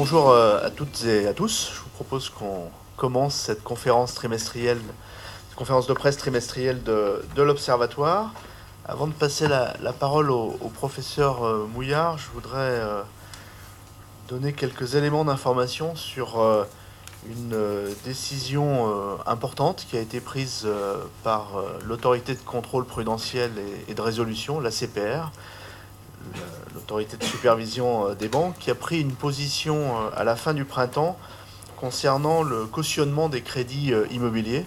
Bonjour à toutes et à tous. Je vous propose qu'on commence cette conférence trimestrielle, cette conférence de presse trimestrielle de l'Observatoire. Avant de passer la parole au professeur Mouillard, je voudrais donner quelques éléments d'information sur une décision importante qui a été prise par l'autorité de contrôle prudentiel et de résolution, l'ACPR, l'autorité de supervision des banques, qui a pris une position à la fin du printemps concernant le cautionnement des crédits immobiliers.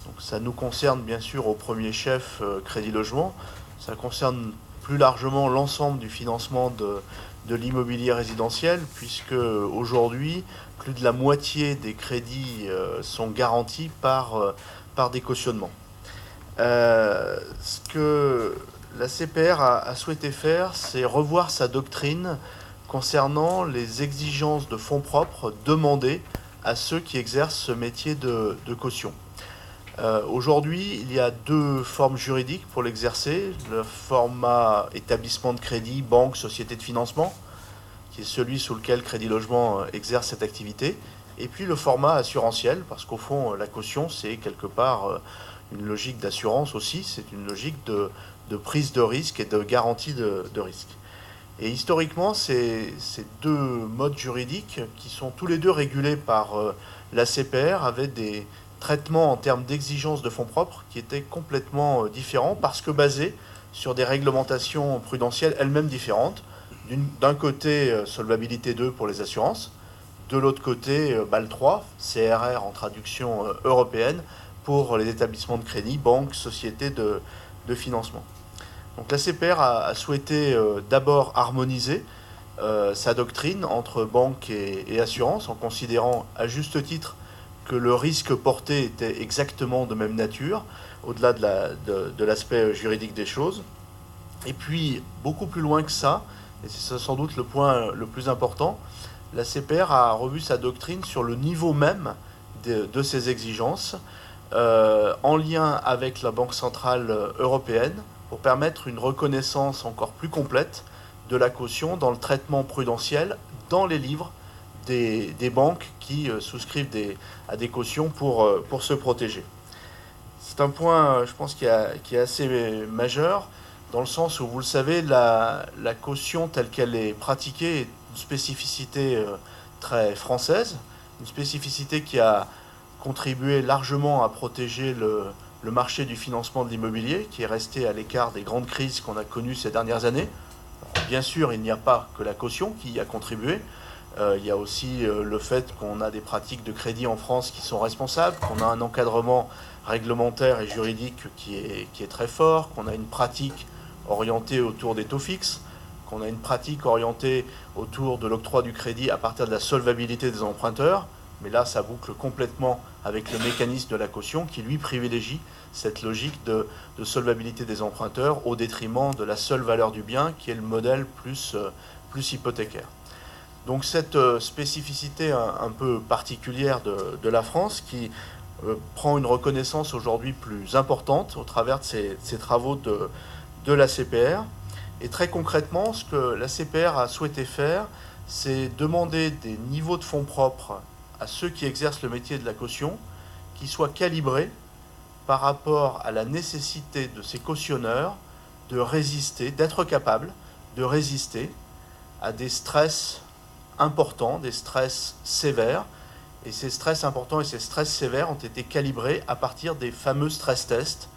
Donc ça nous concerne bien sûr au premier chef Crédit Logement, ça concerne plus largement l'ensemble du financement de l'immobilier résidentiel, puisque aujourd'hui, plus de la moitié des crédits sont garantis par des cautionnements. Ce que la CPR a souhaité faire, c'est revoir sa doctrine concernant les exigences de fonds propres demandées à ceux qui exercent ce métier de caution. Aujourd'hui, il y a deux formes juridiques pour l'exercer. Le format établissement de crédit, banque, société de financement, qui est celui sous lequel Crédit Logement exerce cette activité. Et puis le format assurantiel, parce qu'au fond, la caution, c'est quelque part une logique d'assurance aussi, c'est une logique de prise de risque et de garantie de risque. Et historiquement, ces deux modes juridiques, qui sont tous les deux régulés par la CPR, avaient des traitements en termes d'exigence de fonds propres qui étaient complètement différents, parce que basés sur des réglementations prudentielles elles-mêmes différentes. D'un côté, solvabilité 2 pour les assurances, de l'autre côté, BAL 3, CRR en traduction européenne, pour les établissements de crédit, banques, sociétés de financement. Donc la CPR a souhaité d'abord harmoniser sa doctrine entre banques et assurances, en considérant à juste titre que le risque porté était exactement de même nature, au-delà de l'aspect juridique des choses. Et puis, beaucoup plus loin que ça, et c'est sans doute le point le plus important, la CPR a revu sa doctrine sur le niveau même de ces exigences, en lien avec la Banque centrale européenne, pour permettre une reconnaissance encore plus complète de la caution dans le traitement prudentiel dans les livres des banques qui souscrivent à des cautions pour se protéger. C'est un point, je pense, qui est assez majeur, dans le sens où, vous le savez, la caution telle qu'elle est pratiquée est une spécificité très française, une spécificité qui a contribué largement à protéger le marché du financement de l'immobilier, qui est resté à l'écart des grandes crises qu'on a connues ces dernières années. Alors, bien sûr, il n'y a pas que la caution qui y a contribué. Il y a aussi le fait qu'on a des pratiques de crédit en France qui sont responsables, qu'on a un encadrement réglementaire et juridique qui est très fort, qu'on a une pratique orientée autour des taux fixes, qu'on a une pratique orientée autour de l'octroi du crédit à partir de la solvabilité des emprunteurs. Mais là, ça boucle complètement avec le mécanisme de la caution qui, lui, privilégie cette logique de solvabilité des emprunteurs au détriment de la seule valeur du bien, qui est le modèle plus hypothécaire. Donc cette spécificité un peu particulière de la France, qui prend une reconnaissance aujourd'hui plus importante au travers de ces travaux de la CPR. Et très concrètement, ce que la CPR a souhaité faire, c'est demander des niveaux de fonds propres à ceux qui exercent le métier de la caution, qui soient calibrés par rapport à la nécessité de ces cautionneurs de résister, d'être capables de résister à des stress importants, des stress sévères. Et ces stress importants et ces stress sévères ont été calibrés à partir des fameux stress tests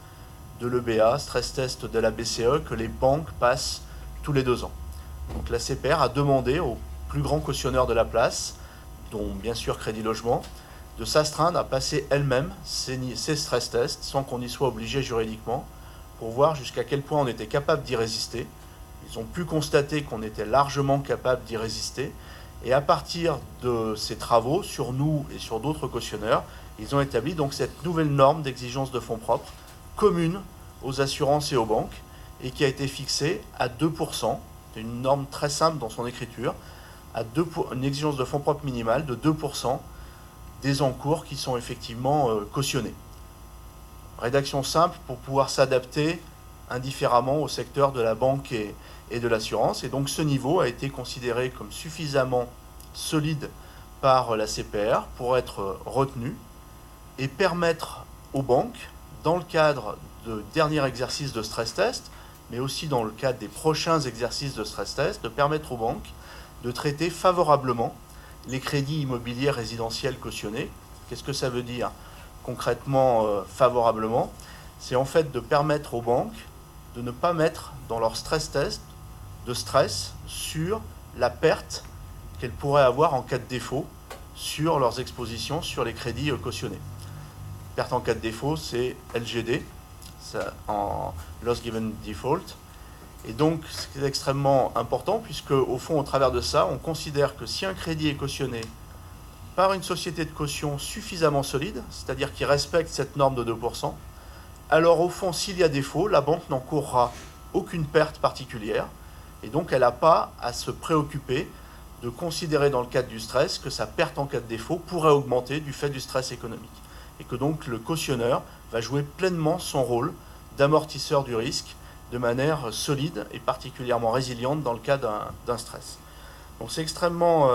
de l'EBA, stress test de la BCE, que les banques passent tous les 2 ans. Donc la CPR a demandé aux plus grands cautionneurs de la place, dont bien sûr Crédit Logement, de s'astreindre à passer elles-mêmes ces stress tests sans qu'on y soit obligé juridiquement, pour voir jusqu'à quel point on était capable d'y résister. Ils ont pu constater qu'on était largement capable d'y résister, et à partir de ces travaux sur nous et sur d'autres cautionneurs, ils ont établi donc cette nouvelle norme d'exigence de fonds propres commune aux assurances et aux banques, et qui a été fixée à 2%. C'est une norme très simple dans son écriture, une exigence de fonds propres minimale de 2% des encours qui sont effectivement cautionnés. Rédaction simple pour pouvoir s'adapter indifféremment au secteur de la banque et de l'assurance. Et donc ce niveau a été considéré comme suffisamment solide par la CPR pour être retenu et permettre aux banques, dans le cadre de dernier exercice de stress test, mais aussi dans le cadre des prochains exercices de stress test, de permettre aux banques de traiter favorablement les crédits immobiliers résidentiels cautionnés. Qu'est-ce que ça veut dire concrètement favorablement? C'est en fait de permettre aux banques de ne pas mettre dans leur stress test de stress sur la perte qu'elles pourraient avoir en cas de défaut sur leurs expositions sur les crédits cautionnés. Perte en cas de défaut, c'est LGD, en Loss Given Default. Et donc, c'est extrêmement important puisque, au fond, au travers de ça, on considère que si un crédit est cautionné par une société de caution suffisamment solide, c'est-à-dire qui respecte cette norme de 2%, alors au fond, s'il y a défaut, la banque n'encourra aucune perte particulière et donc elle n'a pas à se préoccuper de considérer dans le cadre du stress que sa perte en cas de défaut pourrait augmenter du fait du stress économique. Et que donc le cautionneur va jouer pleinement son rôle d'amortisseur du risque de manière solide et particulièrement résiliente dans le cas d'un stress. Donc c'est extrêmement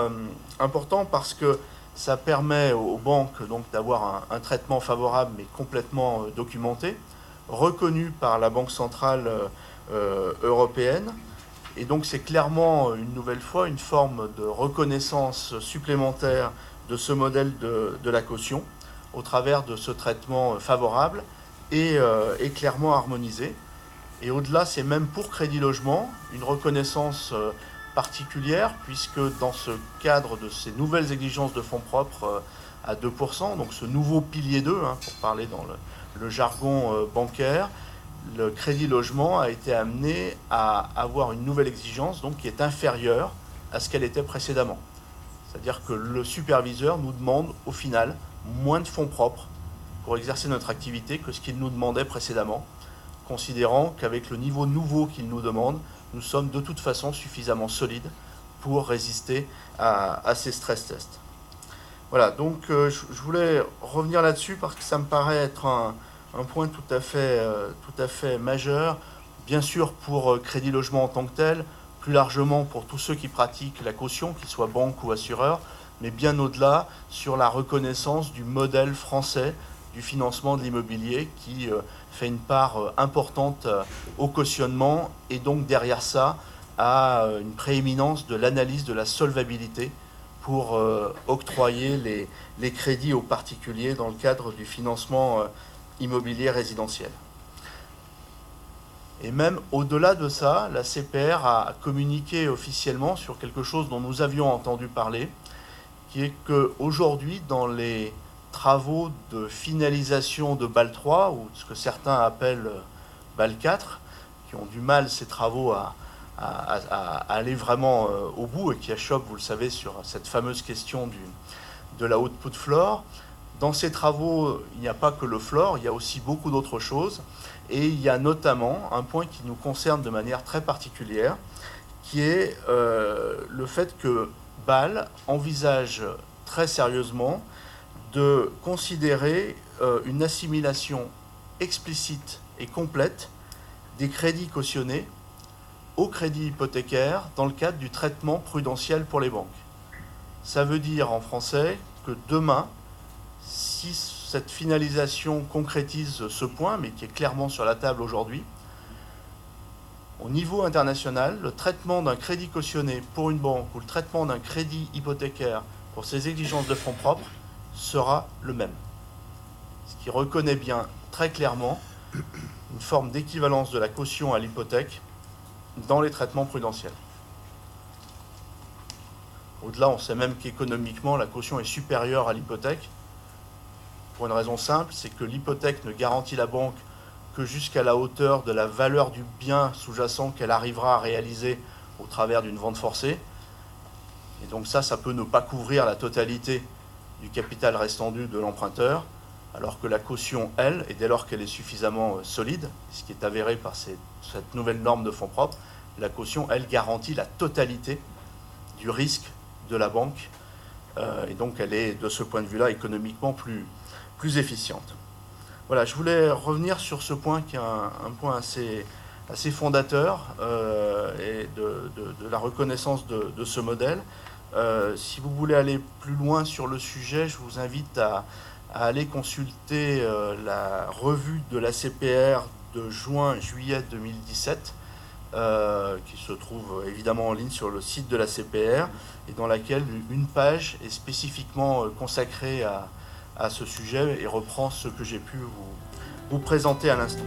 important parce que ça permet aux banques donc d'avoir un traitement favorable mais complètement documenté, reconnu par la Banque centrale européenne. Et donc c'est clairement une nouvelle fois une forme de reconnaissance supplémentaire de ce modèle de la caution au travers de ce traitement favorable et clairement harmonisé. Et au-delà, c'est même pour Crédit Logement une reconnaissance particulière, puisque dans ce cadre de ces nouvelles exigences de fonds propres à 2%, donc ce nouveau pilier 2, pour parler dans le jargon bancaire, le Crédit Logement a été amené à avoir une nouvelle exigence donc, qui est inférieure à ce qu'elle était précédemment. C'est-à-dire que le superviseur nous demande au final moins de fonds propres pour exercer notre activité que ce qu'il nous demandait précédemment, considérant qu'avec le niveau nouveau qu'il nous demande, nous sommes de toute façon suffisamment solides pour résister à ces stress tests. Voilà, donc je voulais revenir là-dessus parce que ça me paraît être un point tout à fait majeur, bien sûr pour Crédit Logement en tant que tel, plus largement pour tous ceux qui pratiquent la caution, qu'ils soient banques ou assureurs, mais bien au-delà sur la reconnaissance du modèle français du financement de l'immobilier qui fait une part importante au cautionnement et donc derrière ça à une prééminence de l'analyse de la solvabilité pour octroyer les crédits aux particuliers dans le cadre du financement immobilier résidentiel. Et même au-delà de ça, la CPR a communiqué officiellement sur quelque chose dont nous avions entendu parler, qui est qu'aujourd'hui, dans les travaux de finalisation de BAL 3, ou ce que certains appellent BAL 4, qui ont du mal, ces travaux, à aller vraiment au bout et qui achoppent, vous le savez, sur cette fameuse question de la output floor. Dans ces travaux, il n'y a pas que le floor, il y a aussi beaucoup d'autres choses. Et il y a notamment un point qui nous concerne de manière très particulière, qui est le fait que BAL envisage très sérieusement de considérer une assimilation explicite et complète des crédits cautionnés au crédit hypothécaire dans le cadre du traitement prudentiel pour les banques. Ça veut dire en français que demain, si cette finalisation concrétise ce point, mais qui est clairement sur la table aujourd'hui, au niveau international, le traitement d'un crédit cautionné pour une banque ou le traitement d'un crédit hypothécaire pour ses exigences de fonds propres sera le même. Ce qui reconnaît bien très clairement une forme d'équivalence de la caution à l'hypothèque dans les traitements prudentiels. Au-delà, on sait même qu'économiquement, la caution est supérieure à l'hypothèque, pour une raison simple, c'est que l'hypothèque ne garantit la banque que jusqu'à la hauteur de la valeur du bien sous-jacent qu'elle arrivera à réaliser au travers d'une vente forcée. Et donc ça peut ne pas couvrir la totalité du capital restant dû de l'emprunteur, alors que la caution, elle, et dès lors qu'elle est suffisamment solide, ce qui est avéré par cette nouvelle norme de fonds propres, la caution, elle, garantit la totalité du risque de la banque. Et donc elle est, de ce point de vue-là, économiquement plus efficiente. Voilà, je voulais revenir sur ce point qui est un point assez fondateur et de la reconnaissance de ce modèle. Si vous voulez aller plus loin sur le sujet, je vous invite à aller consulter la revue de la CPR de juin-juillet 2017, qui se trouve évidemment en ligne sur le site de la CPR, et dans laquelle une page est spécifiquement consacrée à ce sujet et reprend ce que j'ai pu vous présenter à l'instant.